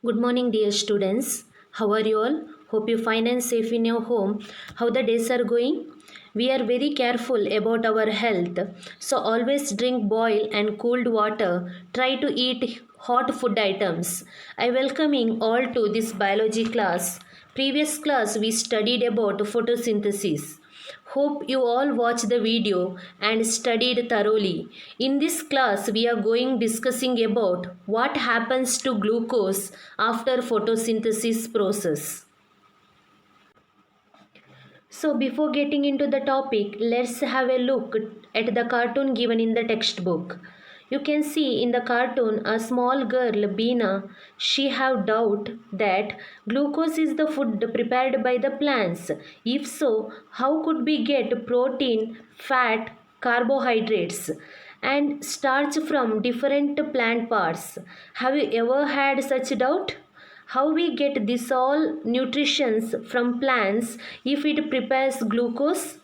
Good morning, dear students. How are you all? Hope you fine and safe in your home. How the days are going? We are very careful about our health, so always drink boiled and cooled water. Try to eat hot food items. I welcoming all to this biology class. Previous class we studied about photosynthesis. Hope you all watched the video and studied thoroughly. In this class, we are going discussing about what happens to glucose after photosynthesis process. So before getting into the topic, let's have a look at the cartoon given in the textbook. You can see in the cartoon a small girl, Beena, she have doubt that glucose is the food prepared by the plants. If so, how could we get protein, fat, carbohydrates and starch from different plant parts? Have you ever had such doubt? How we get this all nutritions from plants if it prepares glucose?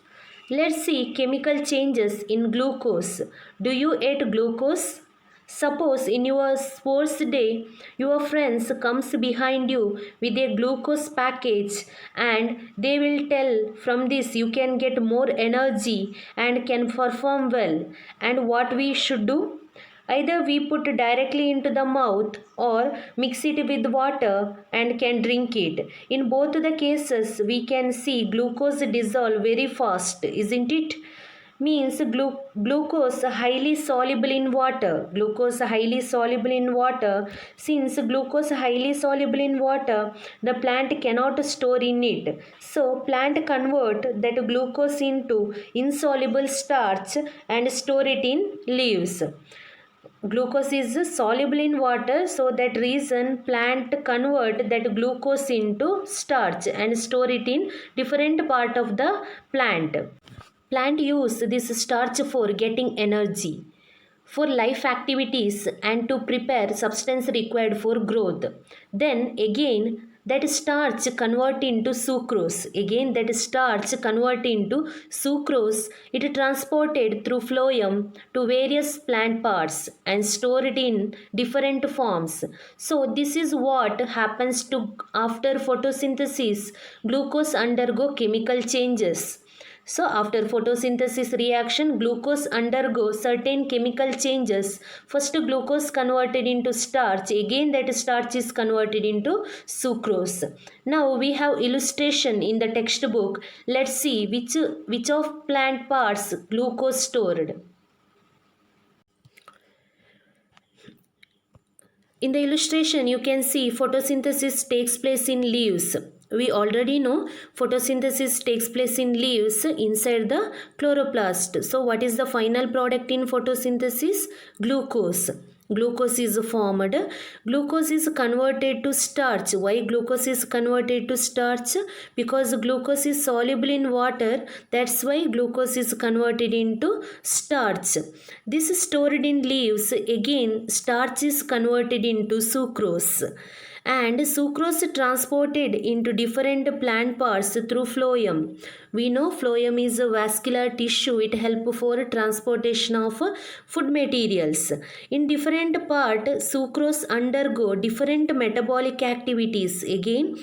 Let's see chemical changes in glucose. Do you eat glucose? Suppose in your sports day, your friends comes behind you with a glucose package and they will tell from this you can get more energy and can perform well. And what we should do? Either we put directly into the mouth or mix it with water and can drink it. In both the cases, we can see glucose dissolve very fast, isn't it? Means glucose highly soluble in water. Glucose highly soluble in water. Since glucose highly soluble in water, the plant cannot store in it. So plant convert that glucose into insoluble starch and store it in leaves. Glucose is soluble in water, so that reason plant convert that glucose into starch and store it in different part of the plant. Plant use this starch for getting energy, for life activities and to prepare substance required for growth. Then again that starch convert into sucrose. Again that starch convert into sucrose. It transported through phloem to various plant parts and stored in different forms. So this is what happens to after photosynthesis. Glucose undergo chemical changes. So after photosynthesis reaction, glucose undergoes certain chemical changes. First glucose converted into starch, again that starch is converted into sucrose. Now we have illustration in the textbook. Let's see which of plant parts glucose stored. In the illustration, you can see photosynthesis takes place in leaves. We already know photosynthesis takes place in leaves inside the chloroplast. So, what is the final product in photosynthesis? Glucose. Glucose is formed. Glucose is converted to starch. Why glucose is converted to starch? Because glucose is soluble in water. That's why glucose is converted into starch. This is stored in leaves. Again, starch is converted into sucrose. And sucrose transported into different plant parts through phloem. We know phloem is a vascular tissue. It helps for transportation of food materials. In different part, sucrose undergo different metabolic activities. Again,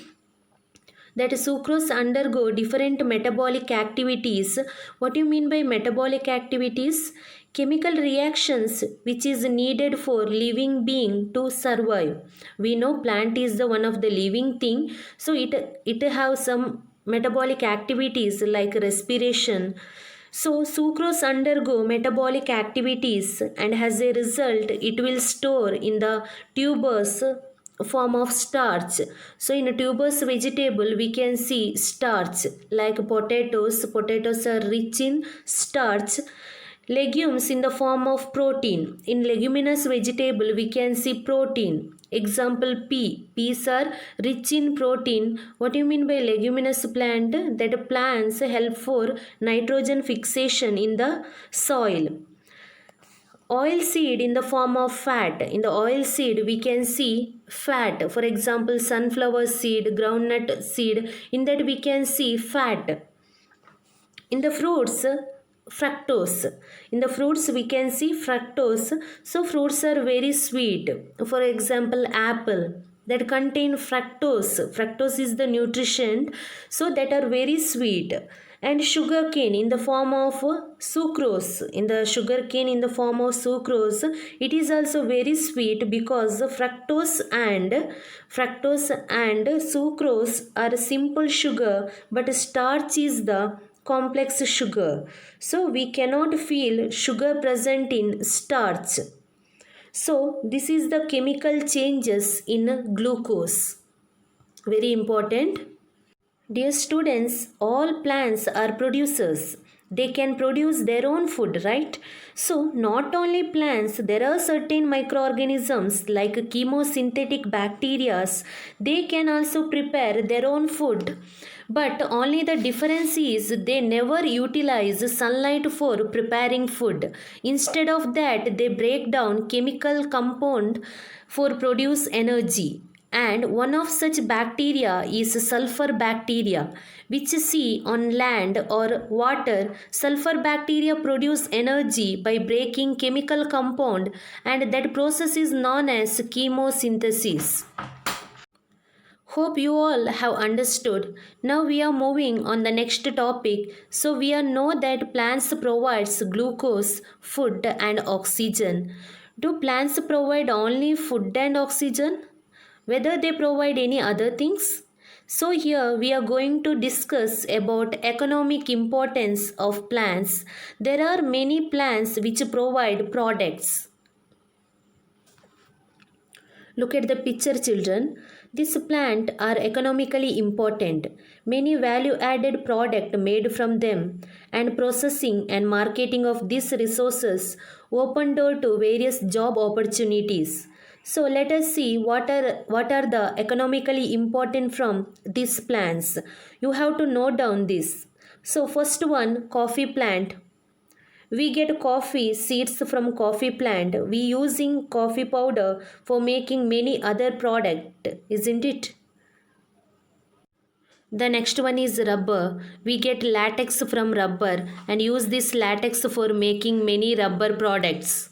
that sucrose undergo different metabolic activities. What do you mean by metabolic activities? Chemical reactions which is needed for living being to survive. We know plant is the one of the living thing, so it have some metabolic activities like respiration. So sucrose undergo metabolic activities and as a result it will store in the tubers form of starch. So in a tuberous vegetable we can see starch like potatoes. Potatoes are rich in starch. Legumes in the form of protein. In leguminous vegetable we can see protein. Example pea. Peas are rich in protein. What do you mean by leguminous plant? That plants help for nitrogen fixation in the soil. Oil seed in the form of fat. In the oil seed we can see fat. For example sunflower seed, groundnut seed. In that we can see fat. In the fruits, fructose. In the fruits we can see fructose. So fruits are very sweet. For example apple, that contain fructose. Fructose is the nutrition so that are very sweet. And sugar cane in the form of sucrose. In the sugar cane in the form of sucrose, it is also very sweet because fructose and sucrose are simple sugar, but starch is the complex sugar. So we cannot feel sugar present in starch. So this is the chemical changes in glucose. Very important. Dear students, all plants are producers. They can produce their own food, right? So, not only plants, there are certain microorganisms like chemosynthetic bacteria. They can also prepare their own food. But only the difference is they never utilize sunlight for preparing food. Instead of that, they break down chemical compound for produce energy. And one of such bacteria is sulfur bacteria, which see on land or water. Sulfur bacteria produce energy by breaking chemical compound, and that process is known as chemosynthesis. Hope you all have understood. Now we are moving on the next topic. So we are know that plants provides glucose, food and oxygen. Do plants provide only food and oxygen? Whether they provide any other things? So here we are going to discuss about economic importance of plants. There are many plants which provide products. Look at the picture, children. These plants are economically important. Many value-added products made from them and processing and marketing of these resources open door to various job opportunities. So let us see what are the economically important from these plants. You have to note down this. So first one, coffee plant. We get coffee seeds from coffee plant. We using coffee powder for making many other product, isn't it? The next one is rubber. We get latex from rubber and use this latex for making many rubber products.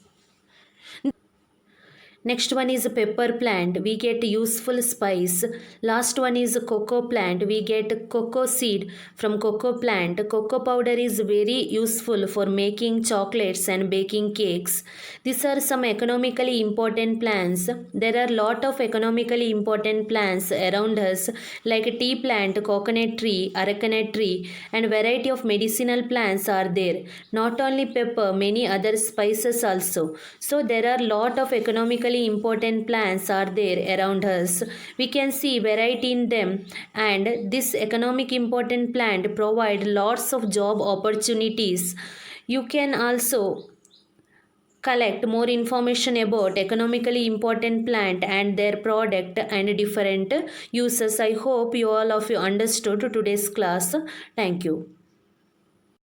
Next one is pepper plant. We get useful spice. Last one is cocoa plant. We get cocoa seed from cocoa plant. Cocoa powder is very useful for making chocolates and baking cakes. These are some economically important plants. There are lot of economically important plants around us like tea plant, coconut tree, arecanut tree and variety of medicinal plants are there. Not only pepper, many other spices also. So there are lot of economically important plants are there around us. We can see variety in them, and this economic important plant provide lots of job opportunities. You can also collect more information about economically important plant and their product and different uses. I hope you all of you understood today's class. Thank you.